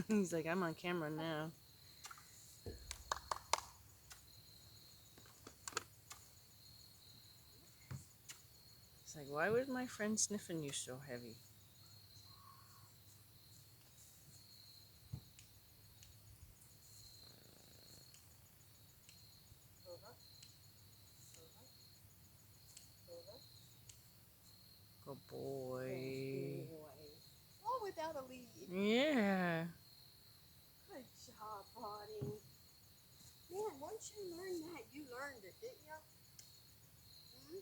He's like, I'm on camera now. It's like, why was my friend sniffing you so heavy? Good boy. Oh, without a lead. Yeah. Good job, buddy. Man, once you learned that, you learned it, didn't you? Hmm?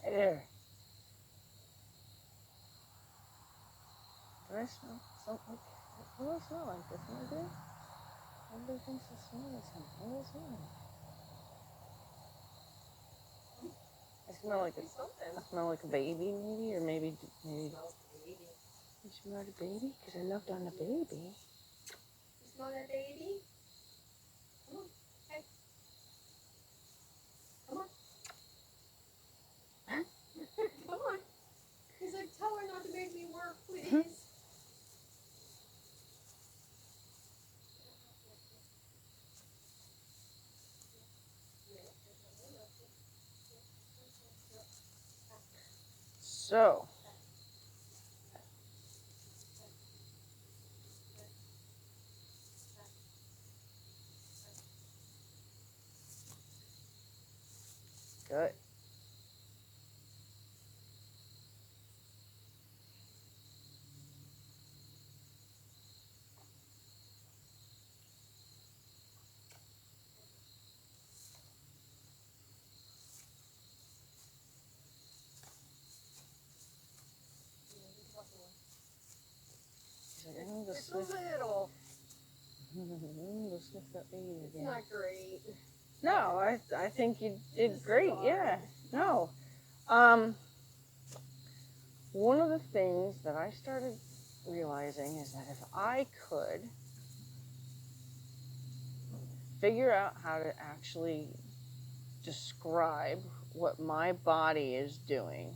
There. Do I smell something? What do I smell like? This one, dude? Everybody thinks I smell like something. What do I smell like? I smell like I smell like a baby, maybe, or maybe. You smell the baby? Because I loved on the baby. You smell that baby? Come on. Hey. Come on. Come on. He's like, tell her not to make me work, please. So. Good. He's like, I'm gonna It's a sniff. little. I'm gonna sniff that baby It's again. not great. No, I think you did This is great. hard. Yeah. No. One of the things that I started realizing is that if I could figure out how to actually describe what my body is doing.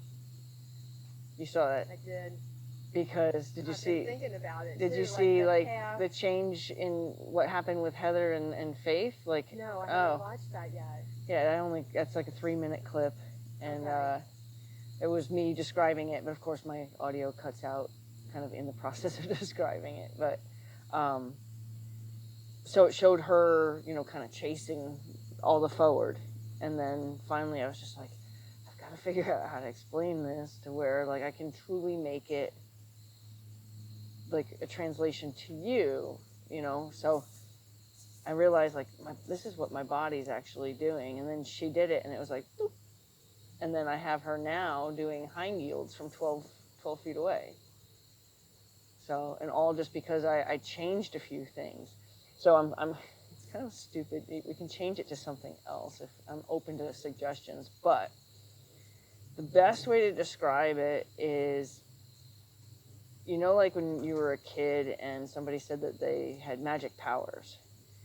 You saw that? I did. Because did you I've see? been thinking about it. Did too, you see like path. the change in what happened with Heather and Faith? Like, No, I haven't watched that yet. Yeah, that's like a 3-minute clip, and Okay. it was me describing it, but of course my audio cuts out kind of in the process of describing it. But so it showed her, kind of chasing all the forward, and then finally I was just like, I've got to figure out how to explain this to where like I can truly make it like a translation to you you know. So I realized, like, this is what my body's actually doing. And then she did it, and it was like, boop. And then I have her now doing hind yields from 12 feet away. So, and all just because I changed a few things. So it's kind of stupid. We can change it to something else if I'm open to suggestions. But the best way to describe it is, you know, like when you were a kid and somebody said that they had magic powers.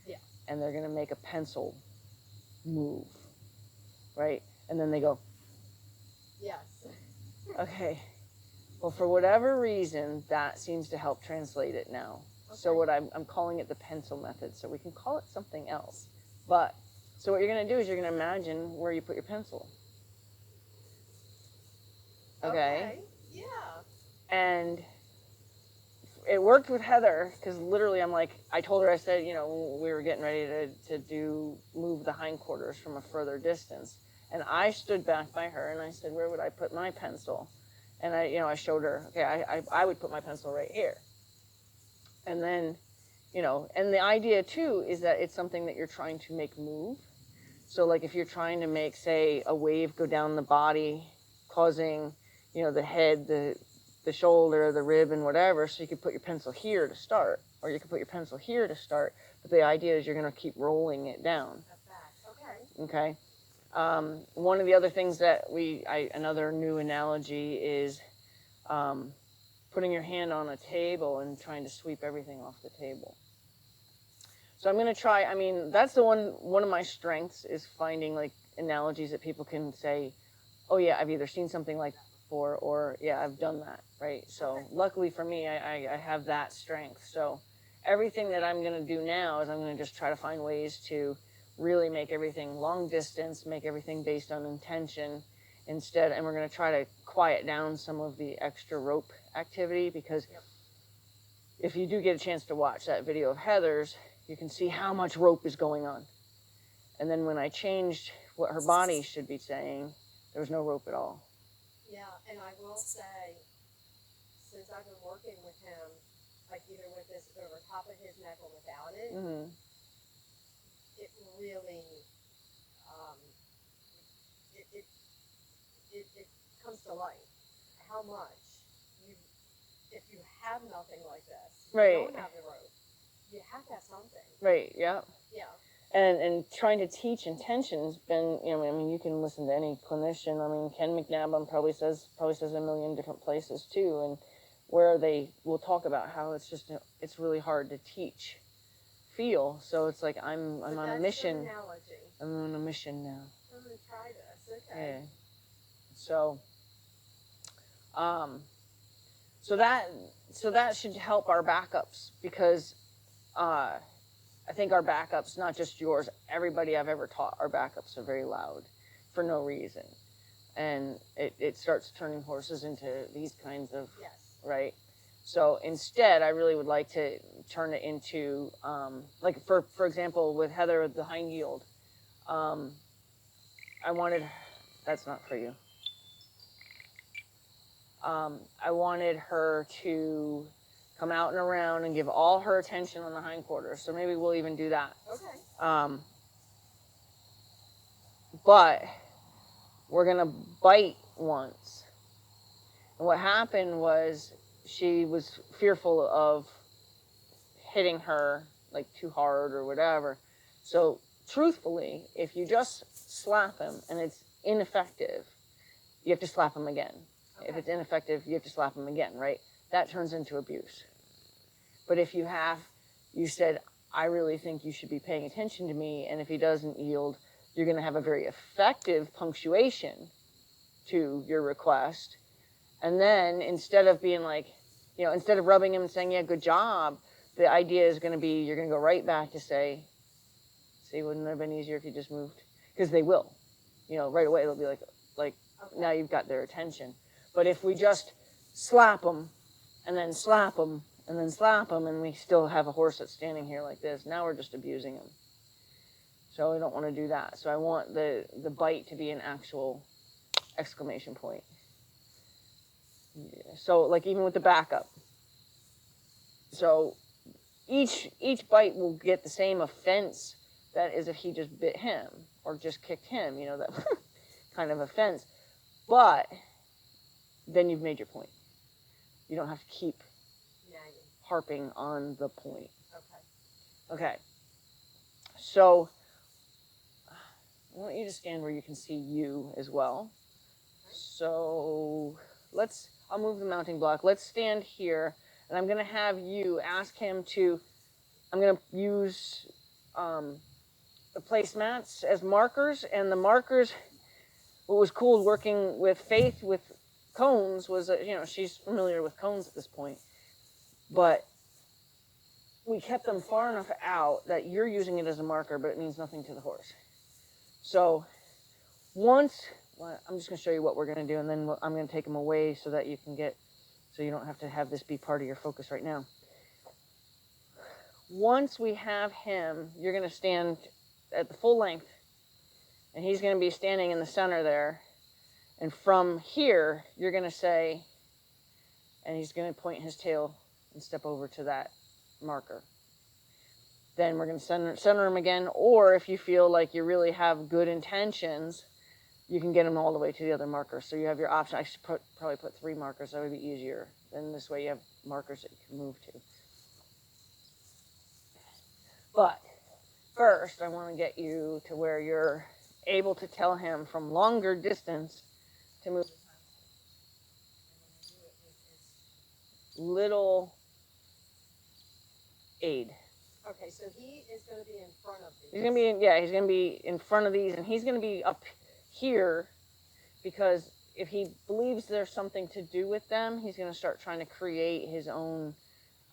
Yeah. And they're going to make a pencil move, right? And then they go, Yes. okay. Well, for whatever reason, that seems to help translate it now. Okay. So what I'm calling it the pencil method. So we can call it something else. But, so what you're going to do is you're going to imagine where you put your pencil. Okay? Yeah. And it worked with Heather, because literally I'm like, I told her, I said, you know, we were getting ready to move the hindquarters from a further distance. And I stood back by her and I said, where would I put my pencil? And I showed her, okay, I would put my pencil right here. And then, and the idea too is that it's something that you're trying to make move. So like if you're trying to make, say, a wave go down the body, causing, the head, the shoulder, the rib, and whatever, so you could put your pencil here to start, or you could put your pencil here to start, but the idea is you're going to keep rolling it down. Okay. One of the other things that another new analogy is putting your hand on a table and trying to sweep everything off the table. So I'm going to try, that's one of my strengths is finding like analogies that people can say, oh yeah, I've either seen something like that before, or yeah, I've done that, right? So luckily for me, I have that strength. So everything that I'm going to do now is I'm going to just try to find ways to really make everything long distance, make everything based on intention instead, and we're going to try to quiet down some of the extra rope activity, because if you do get a chance to watch that video of Heather's, you can see how much rope is going on. And then when I changed what her body should be saying, there was no rope at all. Yeah, and I will say, since I've been working with him, like either with this over top of his neck or without it, it really, it comes to light how much if you have nothing like this, you don't have the rope, you have to have something. Right, yeah. Yeah. And trying to teach intention's been, you can listen to any clinician. Ken McNabb probably says a million different places too, and where they will talk about how it's really hard to teach feel. So it's like I'm on a mission. I'm on a mission now. I'm gonna try this. Okay. Yeah. So, so that should help our backups, because I think our backups, not just yours, everybody I've ever taught, our backups are very loud for no reason. And it starts turning horses into these kinds of, right? So instead, I really would like to turn it into, like for example, with Heather, with the hind yield, that's not for you. I wanted her to come out and around and give all her attention on the hindquarters. So maybe we'll even do that. Okay. But we're going to bite once. And what happened was she was fearful of hitting her like too hard or whatever. So truthfully, if you just slap him and it's ineffective, you have to slap him again. Okay. If it's ineffective, you have to slap him again, right? That turns into abuse. But if you said, I really think you should be paying attention to me, and if he doesn't yield, you're going to have a very effective punctuation to your request. And then instead of being like, instead of rubbing him and saying, yeah, good job, the idea is going to be, you're going to go right back to say, see, wouldn't it have been easier if you just moved? Because they will, right away, they'll be like, okay. Now you've got their attention. But if we just slap them, and then slap them, and then slap them, and we still have a horse that's standing here like this, now we're just abusing him. So I don't want to do that. So I want the bite to be an actual exclamation point. Yeah. So like even with the backup. So each bite will get the same offense that is if he just bit him or just kicked him, you know, that kind of offense. But then you've made your point. You don't have to keep harping on the point. Okay. So I want you to stand where you can see you as well. So I'll move the mounting block. Let's stand here, and I'm going to have you ask him to, I'm going to use the placemats as markers, and the markers, what was cool working with Faith with cones was that, you know, she's familiar with cones at this point, but we kept them far enough out that you're using it as a marker, but it means nothing to the horse. So I'm just going to show you what we're going to do, and then I'm going to take them away so that you don't have to have this be part of your focus right now. Once we have him, you're going to stand at the full length, and he's going to be standing in the center there. And from here, you're going to say, and he's going to point his tail and step over to that marker. Then we're going to center him again, or if you feel like you really have good intentions, you can get him all the way to the other marker. So you have your option. I should probably put 3 markers. That would be easier. Then this way you have markers that you can move to. But first, I want to get you to where you're able to tell him from longer distance to move. Little aid. Okay, so he is going to be in front of these. He's going to be in front of these, and he's going to be up here because if he believes there's something to do with them, he's going to start trying to create his own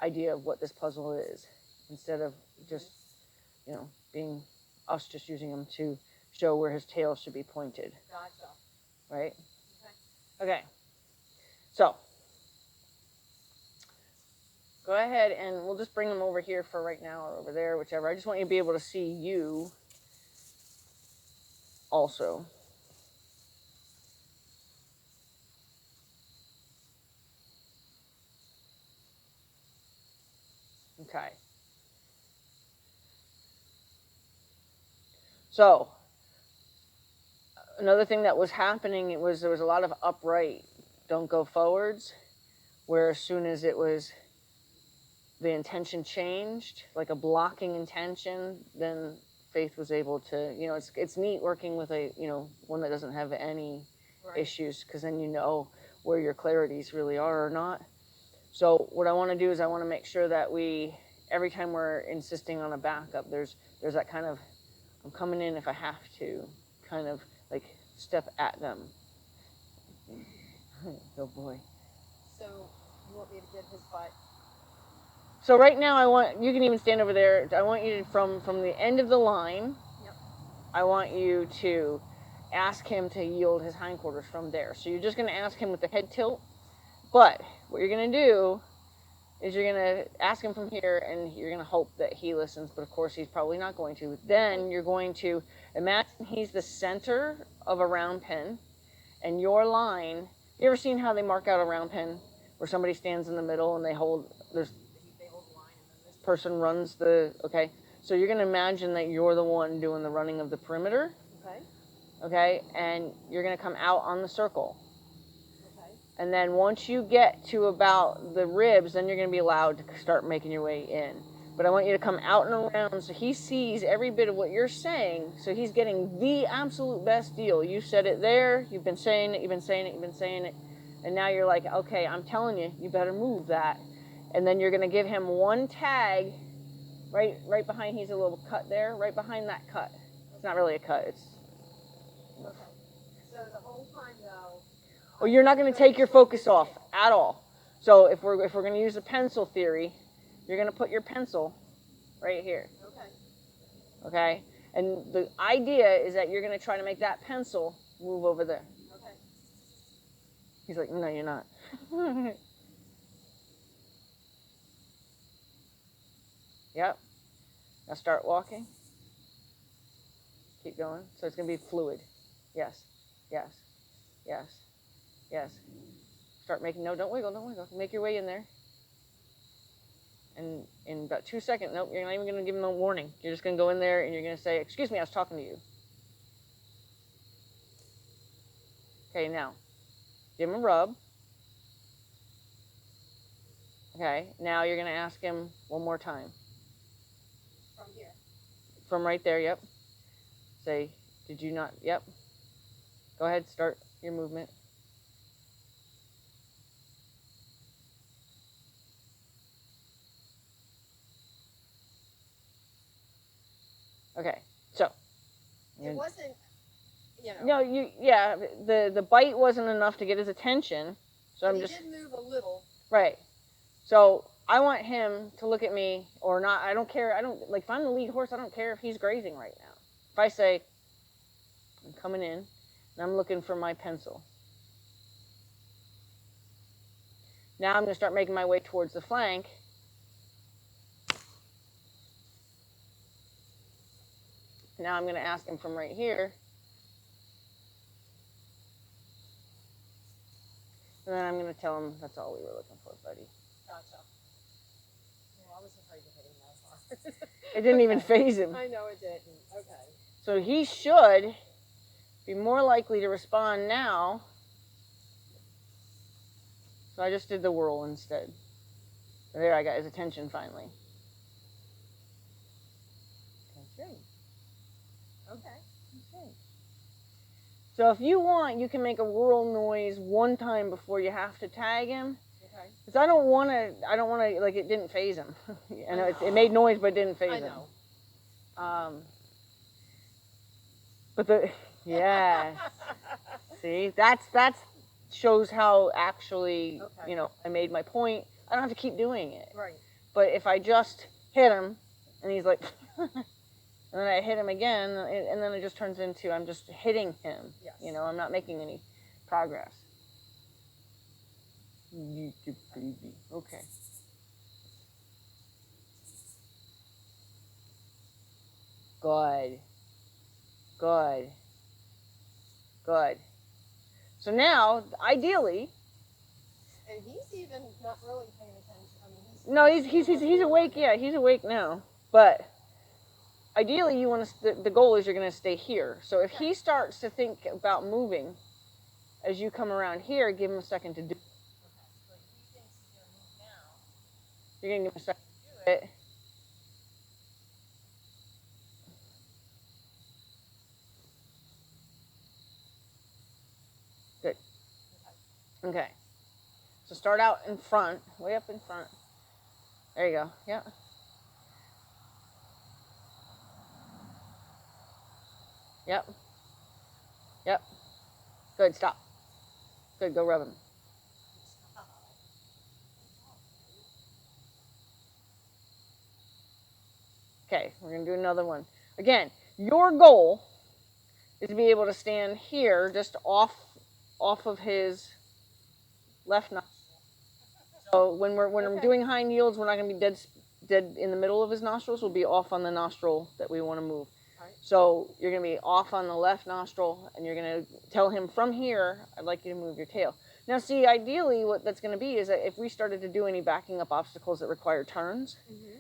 idea of what this puzzle is instead of just, you know, being us just using him to show where his tail should be pointed. Gotcha. Right? Okay. So go ahead and we'll just bring them over here for right now or over there, whichever. I just want you to be able to see you also. Okay. So another thing that was happening, there was a lot of upright, don't go forwards, where as soon as it was the intention changed, like a blocking intention, then Faith was able to, you know, it's neat working with a, you know, one that doesn't have any issues, because then you know where your clarities really are or not. So what I want to do is I want to make sure that every time we're insisting on a backup, there's that kind of, I'm coming in if I have to, kind of like step at them. Good boy. So you want me to get his butt? So right now you can even stand over there. I want you to, from the end of the line, yep. I want you to ask him to yield his hindquarters from there. So you're just going to ask him with the head tilt. But what you're going to do is you're going to ask him from here, and you're going to hope that he listens. But of course, he's probably not going to. Then you're going to imagine he's the center of a round pen, and your line. You ever seen how they mark out a round pen where somebody stands in the middle and they hold the line, and then this person runs okay? So you're going to imagine that you're the one doing the running of the perimeter. Okay, and you're going to come out on the circle. Okay. And then once you get to about the ribs, then you're going to be allowed to start making your way in. But I want you to come out and around so he sees every bit of what you're saying, so he's getting the absolute best deal. You said it there, you've been saying it, you've been saying it, you've been saying it, and now you're like, okay, I'm telling you, you better move that. And then you're going to give him one tag right behind, he's a little cut there, right behind that cut. It's not really a cut, it's... Okay. So the whole time, though... Well, you're not going to take your focus off at all. So if we're going to use the pencil theory, you're going to put your pencil right here. Okay. Okay? And the idea is that you're going to try to make that pencil move over there. Okay. He's like, no, you're not. Yep. Now start walking. Keep going. So it's going to be fluid. Yes. Yes. Yes. Yes. Start making, no, don't wiggle, don't wiggle. Make your way in there. And in about 2 seconds, nope, you're not even going to give him a warning. You're just going to go in there and you're going to say, excuse me, I was talking to you. Okay, now, give him a rub. Okay, now you're going to ask him one more time. From here. From right there, yep. Say, did you not, yep. Go ahead, start your movement. Okay, so. It wasn't, you know. No, yeah, the bite wasn't enough to get his attention. So but he did move a little. Right. So I want him to look at me or not. I don't care. If I'm the lead horse, I don't care if he's grazing right now. If I say, I'm coming in and I'm looking for my pencil. Now I'm going to start making my way towards the flank. Now I'm going to ask him from right here. And then I'm going to tell him that's all we were looking for, buddy. Gotcha. Well, I was afraid to hit him that hard. It didn't even faze him. I know it didn't. Okay. So he should be more likely to respond now. So I just did the whirl instead. There, I got his attention finally. That's right. Okay. So if you want, you can make a whirl noise one time before you have to tag him. Okay. Because I don't want to, like, it didn't faze him. I know it made noise, but it didn't faze him. I know. But yeah. See, that's shows how actually, I made my point. I don't have to keep doing it. Right. But if I just hit him, and he's like, and then I hit him again, and then it just turns into I'm just hitting him. Yes. I'm not making any progress. YouTube baby. Okay. Good. Good. Good. So now, ideally. And he's even not really paying attention. I No, mean, he's awake. Yeah, he's awake now. But ideally, you want to. The goal is you're going to stay here. So if he starts to think about moving, as you come around here, give him a second to do. Okay. So if he thinks he's going to move now, you're going to give him a second to do it. Good. Okay. So start out in front, way up in front. There you go. Yeah. Yep. Yep. Good. Stop. Good. Go rub him. Okay. We're going to do another one. Again, your goal is to be able to stand here just off of his left nostril. So when we're doing hind yields, we're not going to be dead in the middle of his nostrils. We'll be off on the nostril that we want to move. Right. So you're going to be off on the left nostril, and you're going to tell him from here, I'd like you to move your tail. Now, see, ideally, what that's going to be is that if we started to do any backing up obstacles that require turns,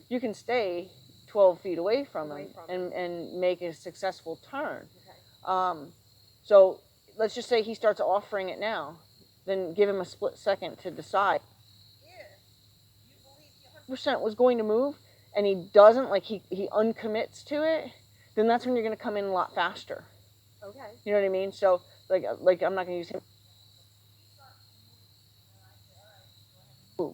you can stay 12 feet away from him and make a successful turn. Okay. So let's just say he starts offering it now. Then give him a split second to decide. If you believe 100% was going to move, and he doesn't, like he uncommits to it, then that's when you're going to come in a lot faster. Okay. You know what I mean? So, like I'm not going to use him.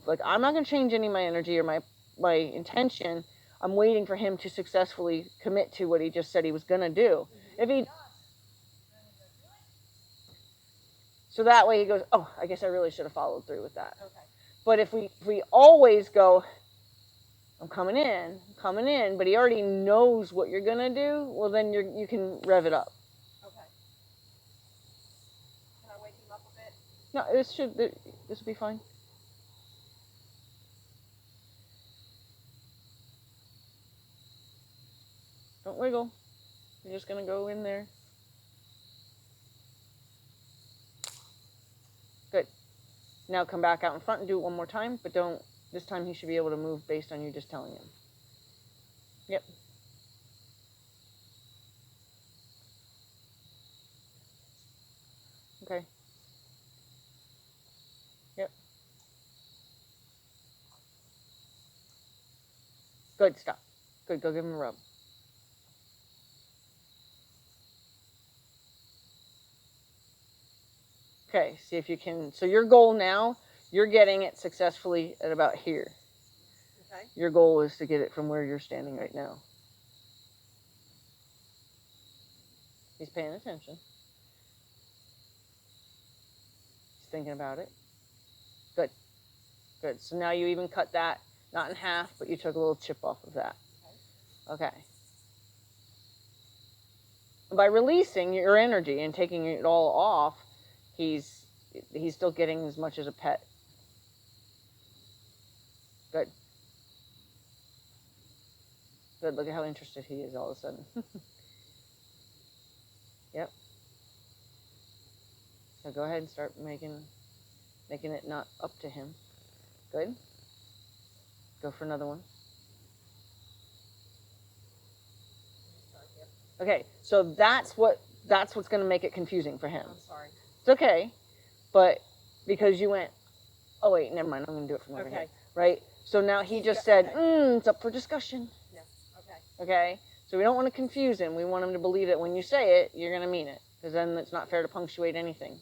Like, I'm not going to change any of my energy or my intention. I'm waiting for him to successfully commit to what he just said he was going to do. If he does, so that way he goes, oh, I guess I really should have followed through with that. Okay. But if we always go, I'm coming in, but he already knows what you're going to do, well, then you can rev it up. Okay. Can I wake him up a bit? No, this will be fine. Don't wiggle. You're just going to go in there. Good. Now come back out in front and do it one more time, but don't This time he should be able to move based on you just telling him. Yep. Okay. Yep. Good, stop. Good, go give him a rub. Okay, see if you can. So your goal now, you're getting it successfully at about here. Okay. Your goal is to get it from where you're standing right now. He's paying attention. He's thinking about it. Good. Good. So now you even cut that, not in half, but you took a little chip off of that. Okay. By releasing your energy and taking it all off, he's still getting as much as a pet. Good. Good. Look at how interested he is all of a sudden. Yep. So go ahead and start making it not up to him. Good. Go for another one. Okay, so that's what's going to make it confusing for him. I'm sorry. It's okay, but because you went, oh wait, never mind, I'm going to do it from over here. Right? So now he just said, it's up for discussion. Yeah. Okay. Okay? So we don't want to confuse him. We want him to believe that when you say it, you're going to mean it. Because then it's not fair to punctuate anything.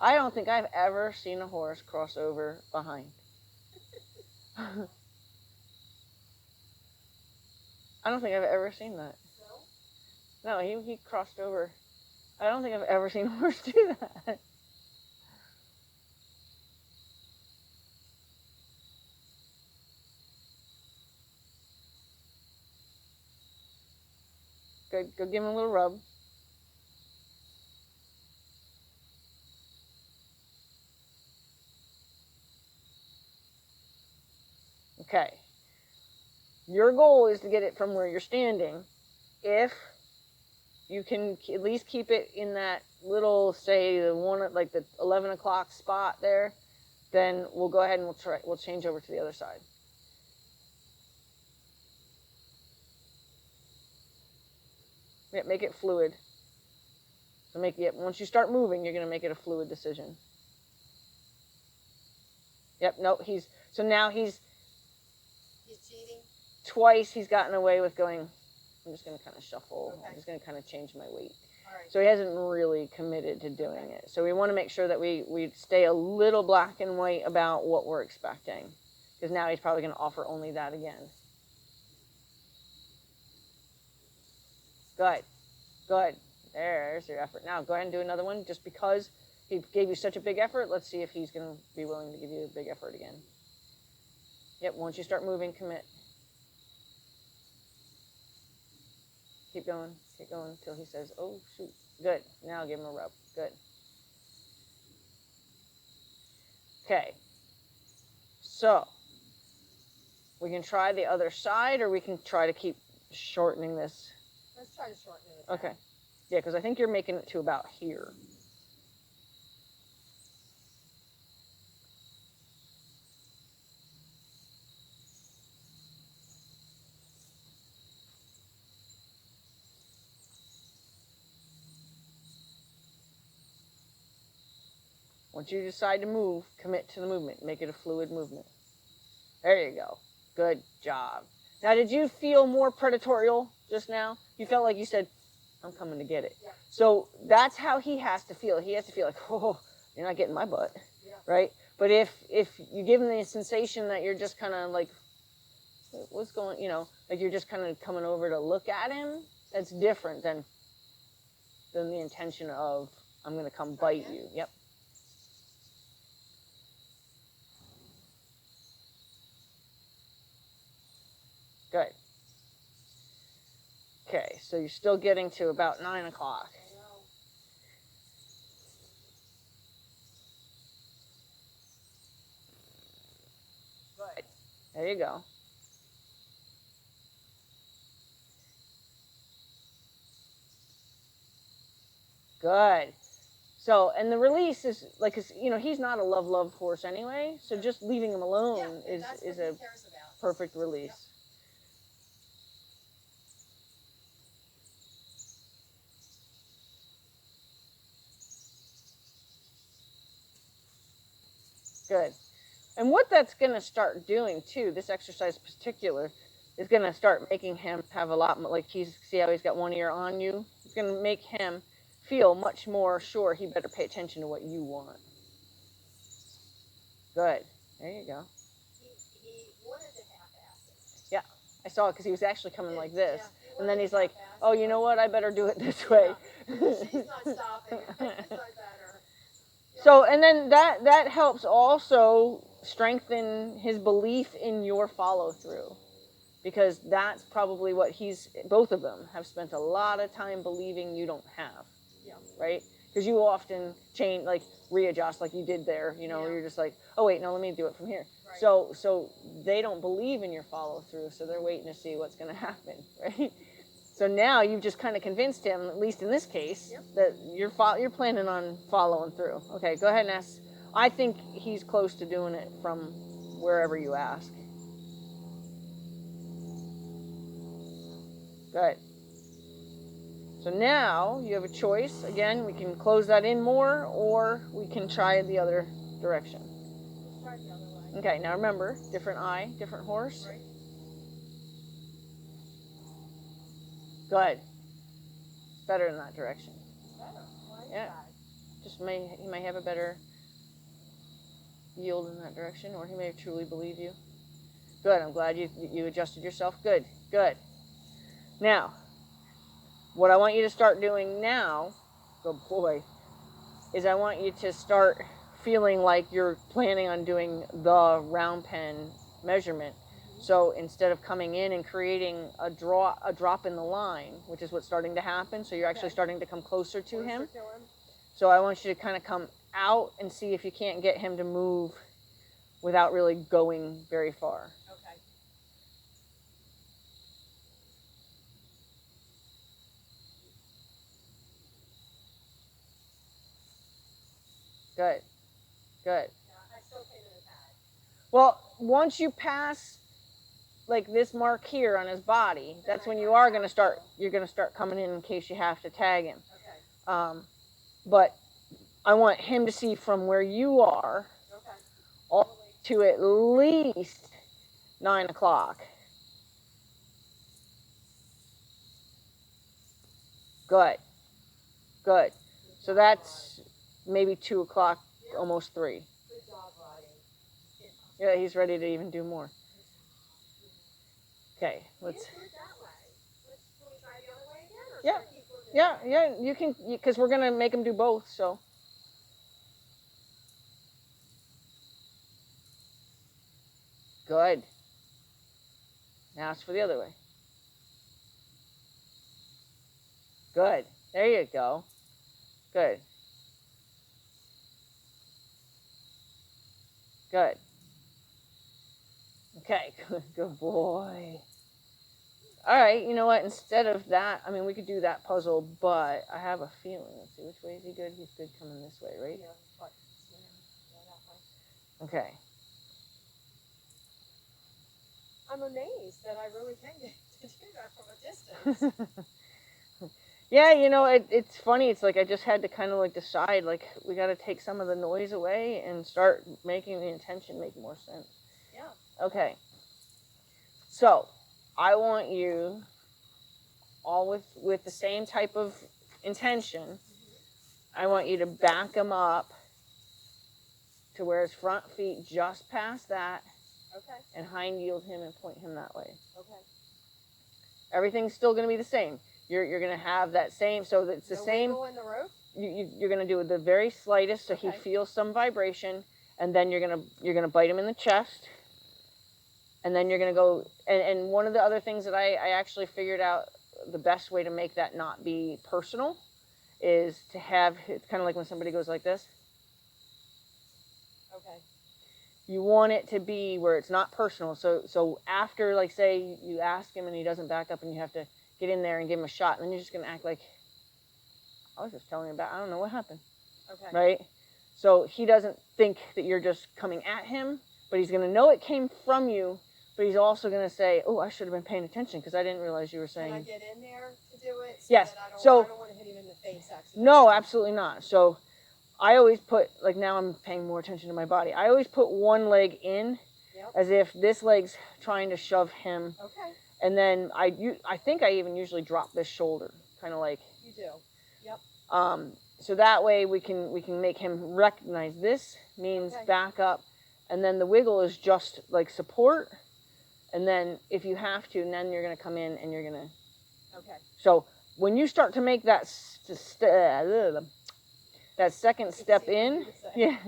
I don't think I've ever seen a horse cross over behind. I don't think I've ever seen that. No, he crossed over. I don't think I've ever seen a horse do that. Good, go give him a little rub. Okay. Your goal is to get it from where you're standing. If you can at least keep it in that little, say, the 11 o'clock spot there, then we'll go ahead and we'll change over to the other side. Yeah, make it fluid. So once you start moving, you're going to make it a fluid decision. Yep, no, so now he's cheating. Twice he's gotten away with going, I'm just going to kind of shuffle. Okay. I'm just going to kind of change my weight. All right. So he hasn't really committed to doing it. So we want to make sure that we stay a little black and white about what we're expecting. Because now he's probably going to offer only that again. Good. Good. There's your effort. Now go ahead and do another one. Just because he gave you such a big effort, let's see if he's going to be willing to give you a big effort again. Yep, once you start moving, commit. Keep going until he says, oh, shoot. Good. Now give him a rub. Good. Okay. So, we can try the other side, or we can try to keep shortening this. Let's try to shorten it. Okay. Yeah, because I think you're making it to about here. Once you decide to move, commit to the movement. Make it a fluid movement. There you go. Good job. Now, did you feel more predatorial just now? You felt like you said, I'm coming to get it. Yeah. So that's how he has to feel. He has to feel like, oh, you're not getting my butt. Yeah. Right? But if you give him the sensation that you're just kind of like, what's going, like you're just kind of coming over to look at him, that's different than the intention of, I'm going to come bite you. Yep. Good. Okay, so you're still getting to about 9 o'clock. Good. There you go. Good. So, and the release is like, 'cause, you know, he's not a love horse anyway. So just leaving him alone is a perfect release. Good. And what that's going to start doing too, this exercise in particular, is going to start making him have a lot more, like see how he's got one ear on you? It's going to make him feel much more sure he better pay attention to what you want. Good. There you go. He wanted to half-ass it. Yeah. I saw it because he was actually coming like this. Yeah, and then he's like, oh, you know what? I better do it this way. Yeah. She's not stopping. I better. So, and then that helps also strengthen his belief in your follow through, because that's probably what both of them have spent a lot of time believing you don't have. Yeah. Right? Because you often change, like readjust, like you did there. You know, you're just like, oh wait, no, let me do it from here. Right. So they don't believe in your follow through, so they're waiting to see what's going to happen, right? So now you've just kind of convinced him, at least in this case, that you're planning on following through. Okay, go ahead and ask. I think he's close to doing it from wherever you ask. Good. So now you have a choice. Again, we can close that in more, or we can try the other direction. Let's try the other way. Okay, now remember, different eye, different horse. Right. Good. Better in that direction. Better. Yeah. Just he may have a better yield in that direction, or he may truly believe you. Good. I'm glad you adjusted yourself. Good. Good. Now, what I want you to start doing now, good boy, is I want you to start feeling like you're planning on doing the round pen measurement. So instead of coming in and creating a drop in the line, which is what's starting to happen, so you're actually starting to come closer to him. So I want you to kind of come out and see if you can't get him to move without really going very far. Okay. Good. Good. Yeah, I still came in the pad. Well, once you pass like this mark here on his body, that's when you are going to start, you're going to start coming in case you have to tag him. Okay. But I want him to see from where you are all to at least 9 o'clock. Good. Good. So that's maybe 2 o'clock, almost 3. Good job, Roddy. Yeah, he's ready to even do more. Okay, let's. Can we try the other way again? Yeah, you can, because we're going to make him do both, so. Good. Now it's for the other way. Good. There you go. Good. Good. Okay, good boy. All right, you know what? Instead of that, I mean, we could do that puzzle, but I have a feeling. Let's see, which way is he good? He's good coming this way, right? Yeah, that way. Okay. I'm amazed that I really can get to do that from a distance. Yeah, you know, it's funny. It's like I just had to kind of like decide, like, we got to take some of the noise away and start making the intention make more sense. Yeah. Okay. So, I want you, all with the same type of intention, I want you to back him up to where his front feet just past that. Okay. And hind yield him and point him that way. Okay. Everything's still going to be the same. You're going to have that same, so it's the same. Wiggle in the rope? You're going to do the very slightest, so he feels some vibration, and then you're going to bite him in the chest, and then you're going to go. And one of the other things that I actually figured out the best way to make that not be personal is to have, it's kind of like when somebody goes like this. Okay. You want it to be where it's not personal. So after, like, say you ask him and he doesn't back up and you have to get in there and give him a shot, and then you're just going to act like, I was just telling you about, I don't know what happened. Okay. right? So he doesn't think that you're just coming at him, but he's going to know it came from you, but he's also going to say, oh, I should have been paying attention because I didn't realize you were saying. Can I get in there to do it? Yes. That I So don't want to hit him in the face accidentally. no, absolutely not. So I always put, like now I'm paying more attention to my body. I always put one leg in as if this leg's trying to shove him. Okay. And then I think I even usually drop this shoulder, kind of like. You do. Yep. So that way we can make him recognize this means back up, and then the wiggle is just like support, and then if you have to, and then you're gonna come in and you're gonna. Okay. So when you start to make that that second step in, yeah.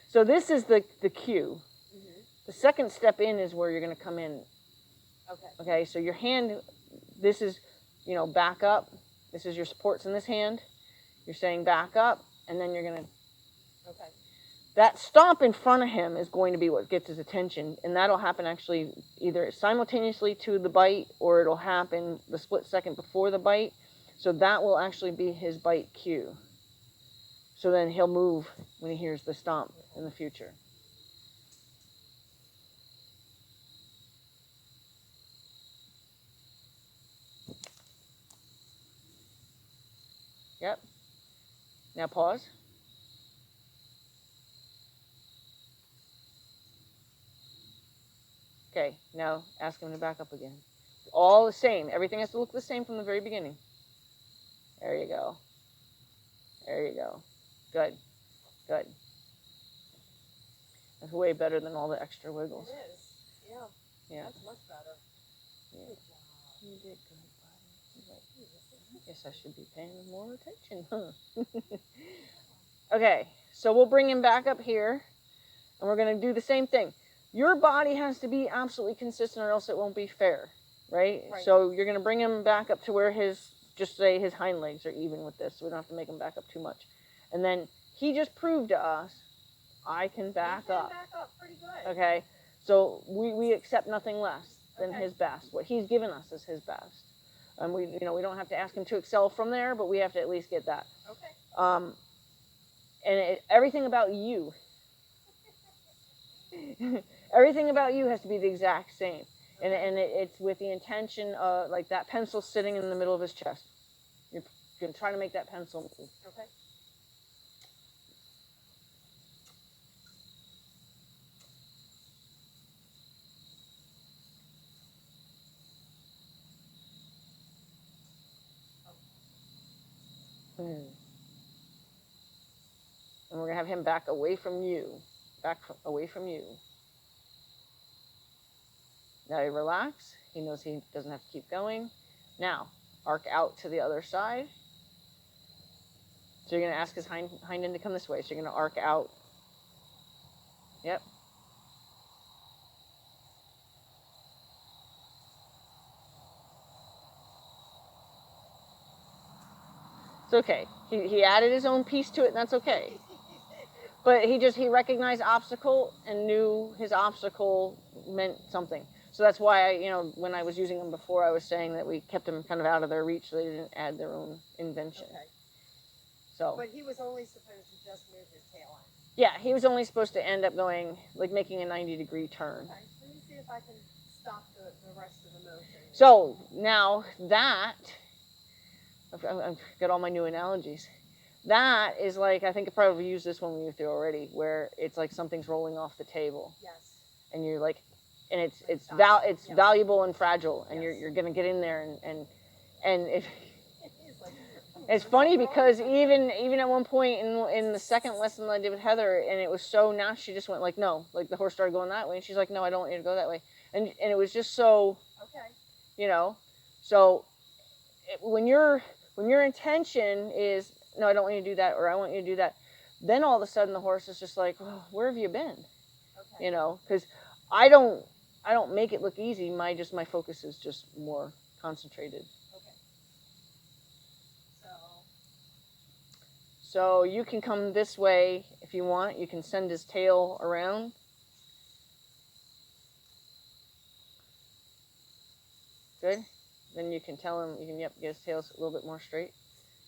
So this is the cue. Mm-hmm. The second step in is where you're gonna come in. Okay. Okay. So your hand, this is, back up. This is your supports in this hand. You're saying back up, and then you're going to. Okay. That stomp in front of him is going to be what gets his attention, and that'll happen actually either simultaneously to the bite, or it'll happen the split second before the bite. So that will actually be his bite cue. So then he'll move when he hears the stomp in the future. Yep. Now pause. Okay, now ask him to back up again. All the same. Everything has to look the same from the very beginning. There you go. There you go. Good. Good. That's way better than all the extra wiggles. It is. Yeah. Yeah. That's much better. Yeah. Good job. You did good, buddy. I guess I should be paying more attention, huh? Okay, so we'll bring him back up here, and we're going to do the same thing. Your body has to be absolutely consistent, or else it won't be fair, right? So you're going to bring him back up to where just say his hind legs are even with this, so we don't have to make him back up too much. And then he just proved to us, I can back up. Back up pretty good. Okay, so we accept nothing less than his best. What he's given us is his best. We don't have to ask him to excel from there, but we have to at least get that. Okay. And everything about you, everything about you has to be the exact same. Okay. And it's with the intention of, like, that pencil sitting in the middle of his chest. You're going to try to make that pencil move. Okay. And we're going to have him back away from you. Away from you. Now he relax. He knows he doesn't have to keep going. Now, arc out to the other side. So you're going to ask his hind end to come this way. So you're going to arc out. Yep. It's okay. He added his own piece to it, and that's okay. But he recognized obstacle and knew his obstacle meant something. So that's why when I was using them before, I was saying that we kept them kind of out of their reach so they didn't add their own invention. Okay. So. But he was only supposed to just move his tail end. Yeah, he was only supposed to end up going, like, making a 90-degree turn. Okay, let me see if I can stop the rest of the motion. So now that, I've got all my new analogies. That is like, I think I probably used this one with you already, where it's like something's rolling off the table. Yes. And you're like, and it's yeah. valuable and fragile, and yes. you're gonna get in there and it. It's funny because even at one point in the second lesson that I did with Heather, and it was so now she just went like, no, like the horse started going that way, and she's like, no, I don't want you to go that way, and it was just so. Okay. So when your intention is, no, I don't want you to do that, or I want you to do that, then all of a sudden the horse is just like, oh, where have you been? Okay. Because I don't make it look easy. My focus is just more concentrated. Okay. So you can come this way if you want. You can send his tail around. Good. Then you can tell him, get his tail a little bit more straight.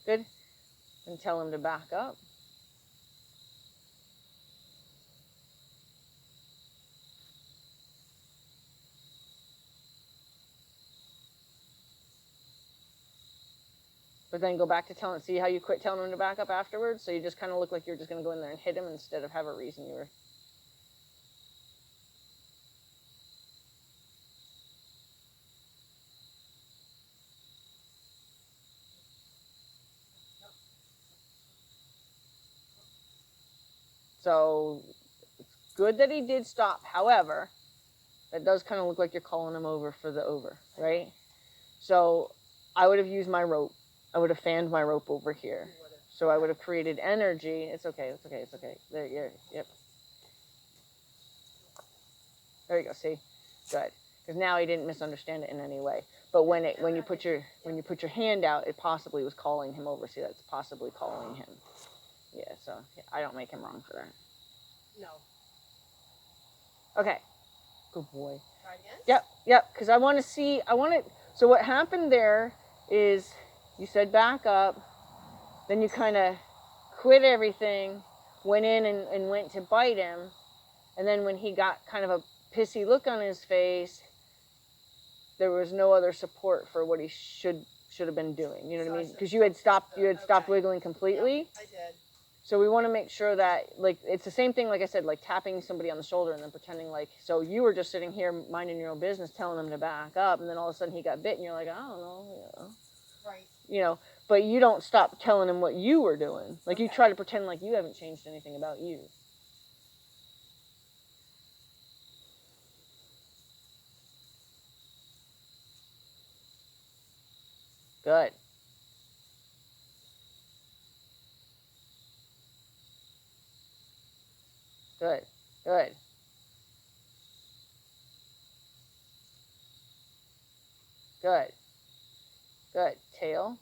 Good. And tell him to back up. but then go back to telling. See how you quit telling him to back up afterwards? So you just kind of look like you're just going to go in there and hit him instead of have a reason you were. So it's good that he did stop. However, that does kind of look like you're calling him over for the over, right? So I would have used my rope. I would have fanned my rope over here. So I would have created energy. It's okay. It's okay. It's okay. There you Yep. There you go. See, good. Because now he didn't misunderstand it in any way. But when you put your hand out, it possibly was calling him over. See, that's possibly calling him. Yeah. So yeah, I don't make him wrong for that. No. Okay. Good boy. Try again? Yep. Because I want to see. So what happened there is you said back up, then you kind of quit everything, went in and went to bite him, and then when he got kind of a pissy look on his face, there was no other support for what he should have been doing. You know what I mean? Because you had stopped wiggling completely. Yeah, I did. So we want to make sure that, like, it's the same thing, like I said, like tapping somebody on the shoulder and then pretending like, so you were just sitting here minding your own business, telling him to back up, and then all of a sudden he got bit, and you're like, I don't know, Right. But you don't stop telling him what you were doing. Like, you try to pretend like you haven't changed anything about you. Good. Good. Good. Good. Good. Tail.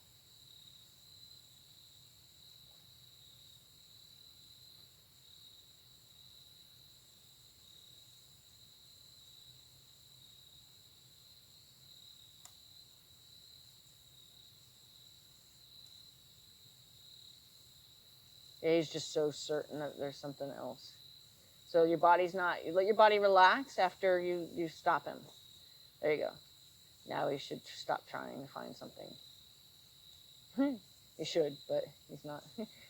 Yeah, he's just so certain that there's something else. So your body's not, you let your body relax after you stop him. There you go. Now he should stop trying to find something. He should, but he's not.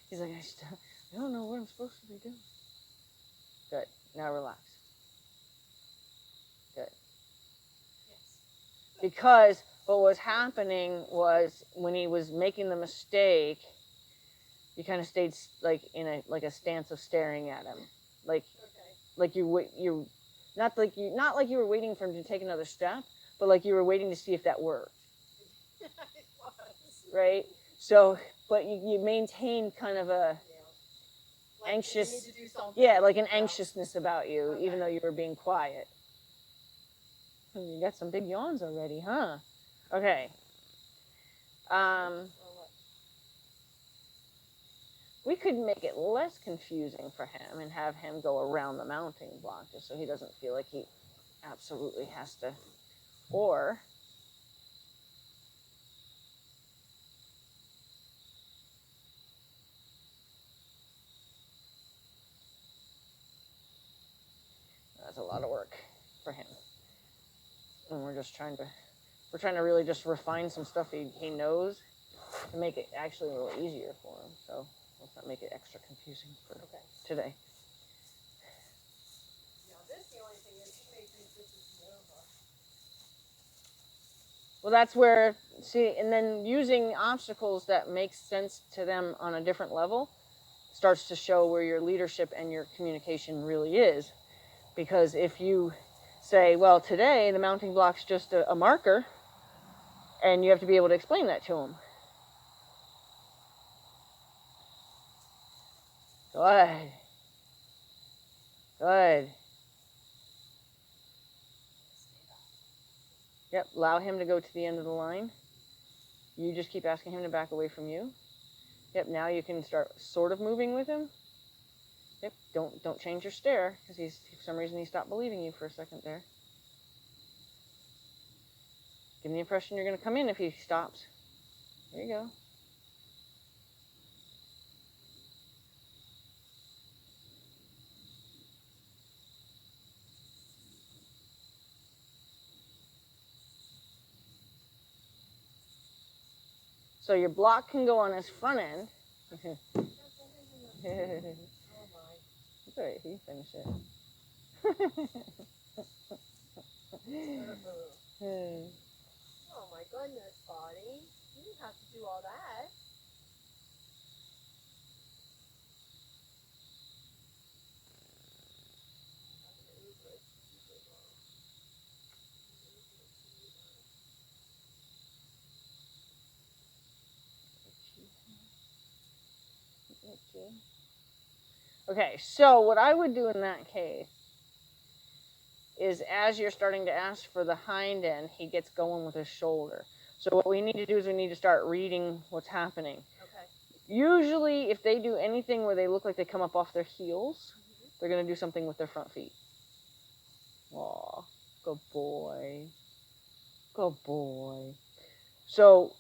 He's like, I don't know what I'm supposed to be doing. Good. Now relax. Good. Yes. Because what was happening was when he was making the mistake, you kind of stayed like in a stance of staring at him, like you not like you were waiting for him to take another step, but like you were waiting to see if that worked. It was. Right. So, but you maintained kind of a Like anxious, you need to do something. yeah, like an anxiousness about you, even though you were being quiet. You got some big yawns already, huh? Okay. We could make it less confusing for him and have him go around the mounting block just so he doesn't feel like he absolutely has to. Or that's a lot of work for him. And we're trying to really just refine some stuff he knows to make it actually a little easier for him. So let's not make it extra confusing for today. Now this, the only thing is, he may think this is more of a. Well, that's where, see, and then using obstacles that make sense to them on a different level starts to show where your leadership and your communication really is. Because if you say, well, today the mounting block's just a marker, and you have to be able to explain that to them. Good. Good. Yep, allow him to go to the end of the line. You just keep asking him to back away from you. Yep, now you can start sort of moving with him. Yep, don't change your stare, because for some reason he stopped believing you for a second there. Give him the impression you're going to come in if he stops. There you go. So your block can go on his front end. oh my. It's all right. He finished it. Oh my goodness, buddy. You didn't have to do all that. Okay, so what I would do in that case is as you're starting to ask for the hind end, he gets going with his shoulder. So what we need to do is we need to start reading what's happening. Okay. Usually, if they do anything where they look like they come up off their heels, they're going to do something with their front feet. Aw, good boy. Good boy. So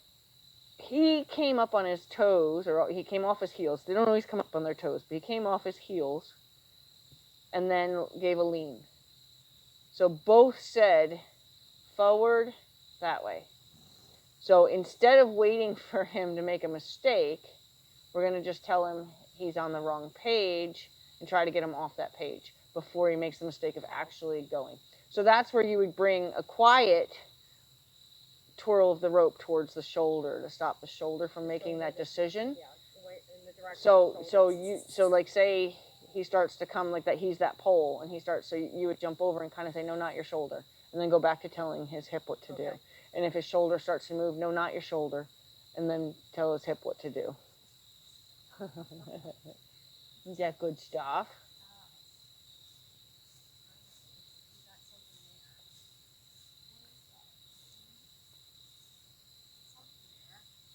he came up on his toes, or he came off his heels. They don't always come up on their toes, but he came off his heels and then gave a lean. So both said forward that way. So instead of waiting for him to make a mistake, we're going to just tell him he's on the wrong page and try to get him off that page before he makes the mistake of actually going. So that's where you would bring a quiet twirl of the rope towards the shoulder to stop the shoulder from making that decision. Yeah, in the direction So like say he starts to come like that, he's that pole, and he starts, so you would jump over and kind of say, no, not your shoulder, and then go back to telling his hip what to do. And if his shoulder starts to move, no, not your shoulder, and then tell his hip what to do. Is that good stuff?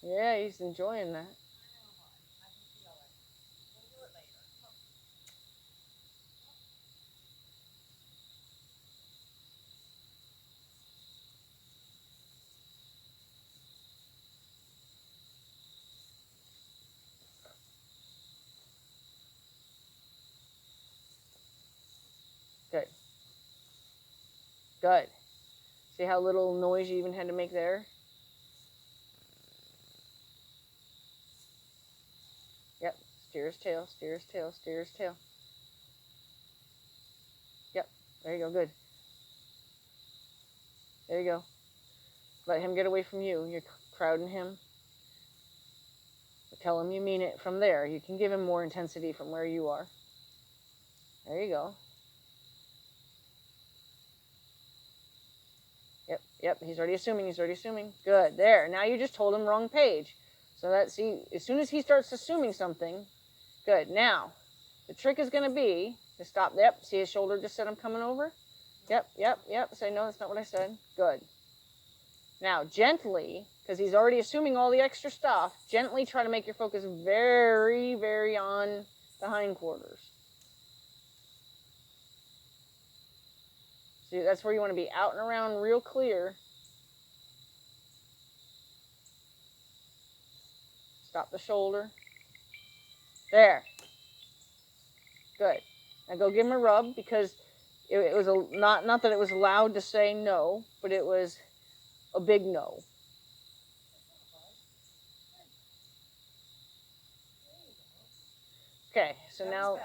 Yeah, he's enjoying that. Good. Good. See how little noise you even had to make there? Yep. Steer his tail, steer his tail, steer his tail. Yep. There you go. Good. There you go. Let him get away from you. You're crowding him. Tell him you mean it from there. You can give him more intensity from where you are. There you go. Yep. He's already assuming. Good. There. Now you just told him wrong page. So that, see, as soon as he starts assuming something, good. Now, the trick is going to be to stop. Yep. See his shoulder just said I'm coming over? Yep. Say, no, that's not what I said. Good. Now, gently, because he's already assuming all the extra stuff, gently try to make your focus very, very on the hindquarters. See, that's where you want to be out and around real clear. Stop the shoulder. There. Good. Now go give him a rub, because it was not that it was allowed to say no, but it was a big no. Okay, so now,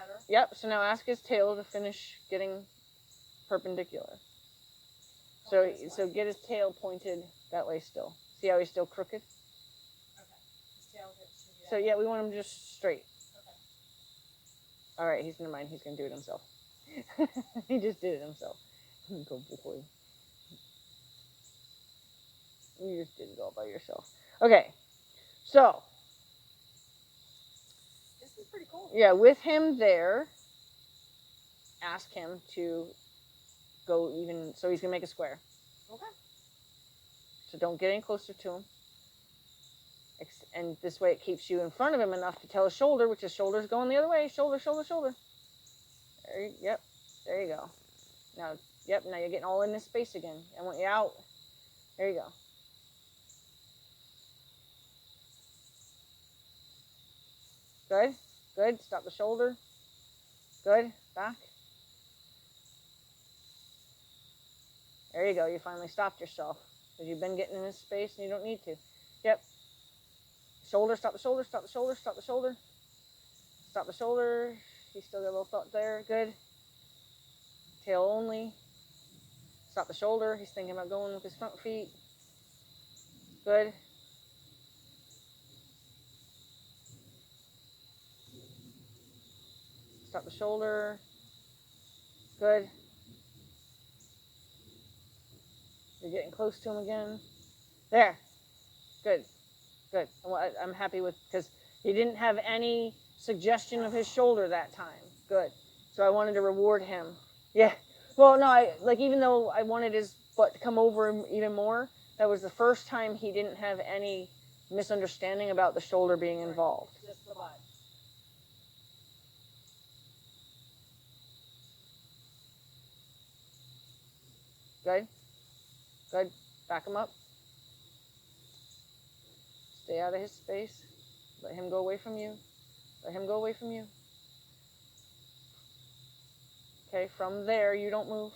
so now ask his tail to finish getting perpendicular. So get his tail pointed that way still. See how he's still crooked? So yeah, we want him just straight. All right, never mind. He's gonna do it himself. He just did it himself. Good boy. You just did it all by yourself. Okay, so this is pretty cool. Yeah, with him there, ask him to go even. So he's gonna make a square. Okay. So don't get any closer to him. And this way it keeps you in front of him enough to tell his shoulder, which his shoulder's going the other way. Shoulder. Yep. There you go. Now, now you're getting all in this space again. I want you out. There you go. Good. Stop the shoulder. Good. Back. There you go. You finally stopped yourself, because you've been getting in this space and you don't need to. Yep. Shoulder, stop the shoulder, stop the shoulder, stop the shoulder. Stop the shoulder. He's still got a little thought there. Good. Tail only. Stop the shoulder. He's thinking about going with his front feet. Good. Stop the shoulder. Good. You're getting close to him again. There. Good. Good. I'm happy with, because he didn't have any suggestion of his shoulder that time. Good. So I wanted to reward him. Yeah. Well, no, even though I wanted his butt to come over even more, that was the first time he didn't have any misunderstanding about the shoulder being involved. Just the butt. Good. Good. Back him up. Stay out of his space. Let him go away from you. Let him go away from you. Okay, from there, you don't move.